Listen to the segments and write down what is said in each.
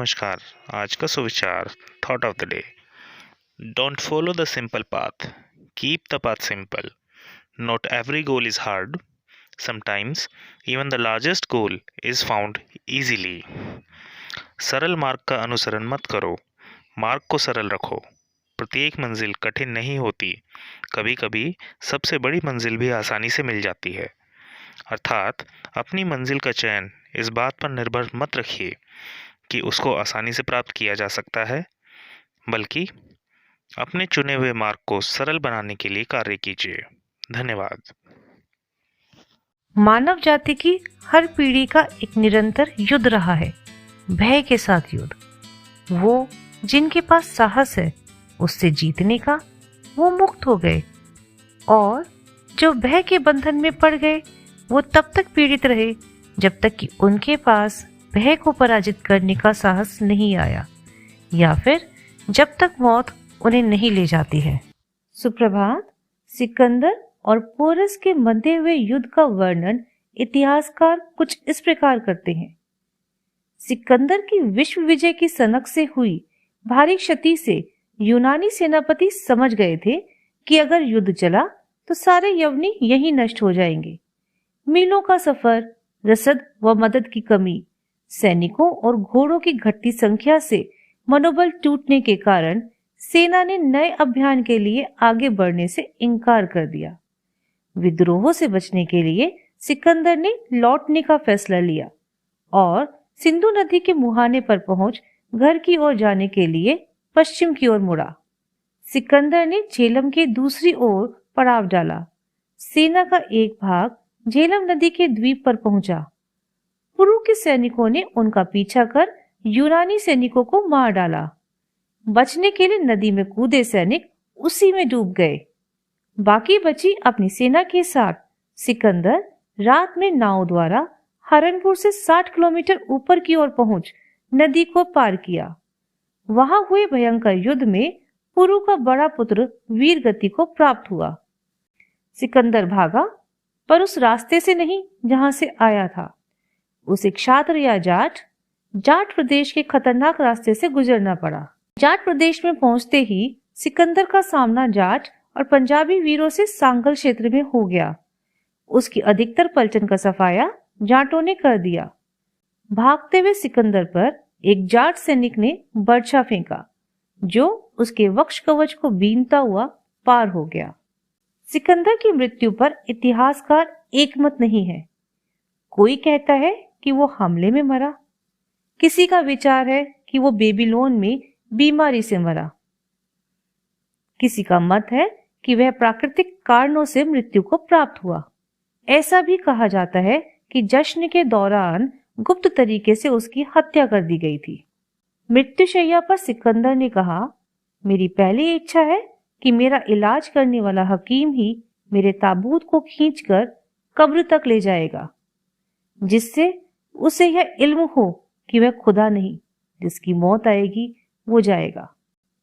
नमस्कार। आज का सुविचार thought of the day. Don't follow the simple path, keep the path simple. Not every goal is hard, sometimes even the largest goal is found easily. सरल मार्ग का अनुसरण मत करो, मार्ग को सरल रखो। प्रत्येक मंजिल कठिन नहीं होती, कभी कभी सबसे बड़ी मंजिल भी आसानी से मिल जाती है। अर्थात अपनी मंजिल का चयन इस बात पर निर्भर मत रखिए कि उसको आसानी से प्राप्त किया जा सकता है, बल्कि अपने चुने हुए मार्ग को सरल बनाने के लिए कार्य कीजिए। धन्यवाद। मानव जाति की हर पीढ़ी का एक निरंतर युद्ध रहा है, भय के साथ युद्ध। वो जिनके पास साहस है उससे जीतने का, वो मुक्त हो गए, और जो भय के बंधन में पड़ गए वो तब तक पीड़ित रहे जब तक कि उनके पास भय को पराजित करने का साहस नहीं आया, या फिर जब तक मौत उन्हें नहीं ले जाती है। सुप्रभात। सिकंदर और पोरस के मध्य हुए युद्ध का वर्णन इतिहासकार कुछ इस प्रकार करते हैं। सिकंदर की विश्व विजय की सनक से हुई भारी क्षति से यूनानी सेनापति समझ गए थे कि अगर युद्ध चला तो सारे यवनी यहीं नष्ट हो जाएंगे। मीलों का सफर, रसद व मदद की कमी, सैनिकों और घोड़ों की घटती संख्या से मनोबल टूटने के कारण सेना ने नए अभियान के लिए आगे बढ़ने से इनकार कर दिया। विद्रोह से बचने के लिए सिकंदर ने लौटने का फैसला लिया और सिंधु नदी के मुहाने पर पहुंच घर की ओर जाने के लिए पश्चिम की ओर मुड़ा। सिकंदर ने झेलम के दूसरी ओर पड़ाव डाला। सेना का एक भाग झेलम नदी के द्वीप पर पहुंचा। पुरु के सैनिकों ने उनका पीछा कर यूनानी सैनिकों को मार डाला। बचने के लिए नदी में कूदे सैनिक उसी में डूब गए। बाकी बची अपनी सेना के साथ सिकंदर रात में नाव द्वारा हरनपुर से 60 किलोमीटर ऊपर की ओर पहुंच नदी को पार किया। वहां हुए भयंकर युद्ध में पुरु का बड़ा पुत्र वीरगति को प्राप्त हुआ। सिकंदर भागा, पर उस रास्ते से नहीं जहां से आया था। उसे क्षात्र या जाट प्रदेश के खतरनाक रास्ते से गुजरना पड़ा। जाट प्रदेश में पहुंचते ही सिकंदर का सामना जाट और पंजाबी वीरों से सांगल क्षेत्र में हो गया। उसकी अधिकतर पलटन का सफाया जाटों ने कर दिया। भागते हुए सिकंदर पर एक जाट सैनिक ने बर्छा फेंका, जो उसके वक्ष कवच को बीनता हुआ पार हो गया। सिकंदर की मृत्यु पर इतिहासकार एकमत नहीं है। कोई कहता है कि वो हमले में मरा, किसी का विचार है कि वो बेबीलोन में बीमारी से मरा, किसी का मत है कि वह प्राकृतिक कारणों से मृत्यु को प्राप्त हुआ। ऐसा भी कहा जाता है कि जश्न के दौरान गुप्त तरीके से उसकी हत्या कर दी गई थी। मृत्युशैया पर सिकंदर ने कहा, मेरी पहली इच्छा है कि मेरा इलाज करने वाला हकीम ही मेरे ताबूत को खींचकर कब्र तक ले जाएगा, जिससे उसे यह इल्म हो कि वह खुदा नहीं, जिसकी मौत आएगी वो जाएगा।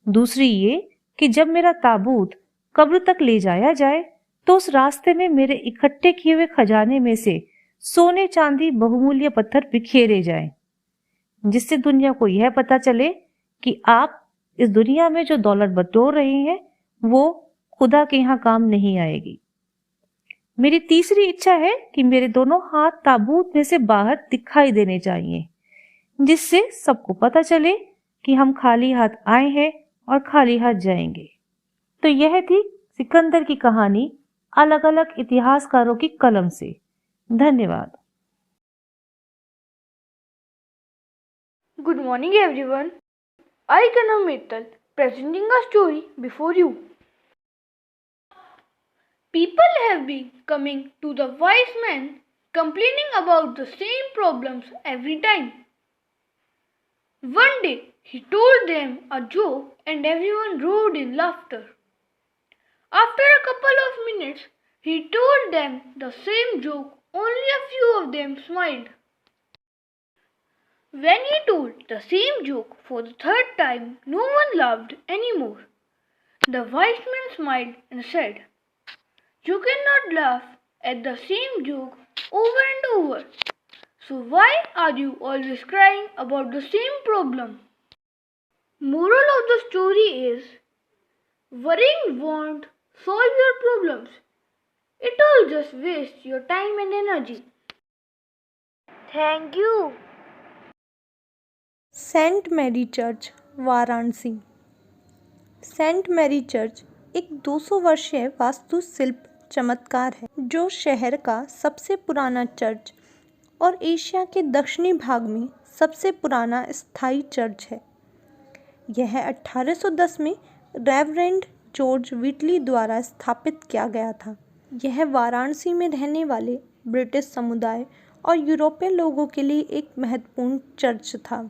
दूसरी ये कि जब मेरा ताबूत कब्र तक ले जाया जाए तो उस रास्ते में मेरे इकट्ठे किए हुए खजाने में से सोने चांदी बहुमूल्य पत्थर बिखेरे जाएं, जिससे दुनिया को यह पता चले कि आप इस दुनिया में जो दौलत बटोर रहे हैं वो खुदा के यहाँ काम नहीं आएगी। मेरी तीसरी इच्छा है कि मेरे दोनों हाथ ताबूत में से बाहर दिखाई देने चाहिए, जिससे सबको पता चले कि हम खाली हाथ आए हैं और खाली हाथ जाएंगे। तो यह थी सिकंदर की कहानी अलग अलग इतिहासकारों की कलम से। धन्यवाद। Good morning everyone. I Kanam Mittal presenting a story before you. People have been coming to the wise man complaining about the same problems every time. One day he told them a joke and everyone roared in laughter. After a couple of minutes he told them the same joke, only a few of them smiled. When he told the same joke for the third time, no one laughed anymore. The wise man smiled and said, "You cannot laugh at the same joke over and over. So why are you always crying about the same problem? Moral of the story is, worrying won't solve your problems. It'll just waste your time and energy. Thank you. Saint Mary church, Varanasi. Saint Mary church एक 200 वर्षीय वास्तुशिल्प चमत्कार है जो शहर का सबसे पुराना चर्च और एशिया के दक्षिणी भाग में सबसे पुराना स्थायी चर्च है। यह 1810 में रेवरेंड जॉर्ज व्हिटली द्वारा स्थापित किया गया था। यह वाराणसी में रहने वाले ब्रिटिश समुदाय और यूरोपीय लोगों के लिए एक महत्वपूर्ण चर्च था।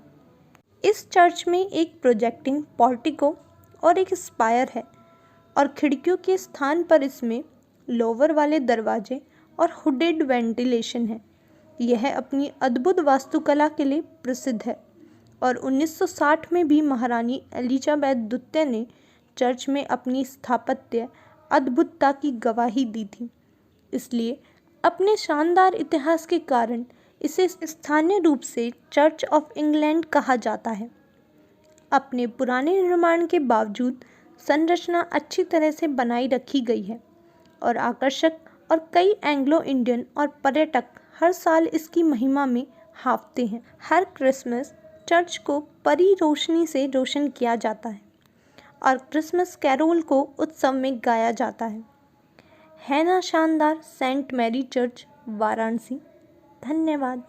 इस चर्च में एक प्रोजेक्टिंग पोर्टिको और एक स्पायर है और खिड़कियों के स्थान पर इसमें लोवर वाले दरवाजे और हुडेड वेंटिलेशन है। यह अपनी अद्भुत वास्तुकला के लिए प्रसिद्ध है और 1960 में भी महारानी एलिजाबेथ द्वितीय ने चर्च में अपनी स्थापत्य अद्भुतता की गवाही दी थी। इसलिए अपने शानदार इतिहास के कारण इसे स्थानीय रूप से चर्च ऑफ इंग्लैंड कहा जाता है। अपने पुराने निर्माण के बावजूद संरचना अच्छी तरह से बनाई रखी गई है और आकर्षक, और कई एंग्लो इंडियन और पर्यटक हर साल इसकी महिमा में हांफते हैं। हर क्रिसमस चर्च को परी रोशनी से रोशन किया जाता है और क्रिसमस कैरोल को उत्सव में गाया जाता है ना शानदार सेंट मैरी चर्च, वाराणसी। धन्यवाद।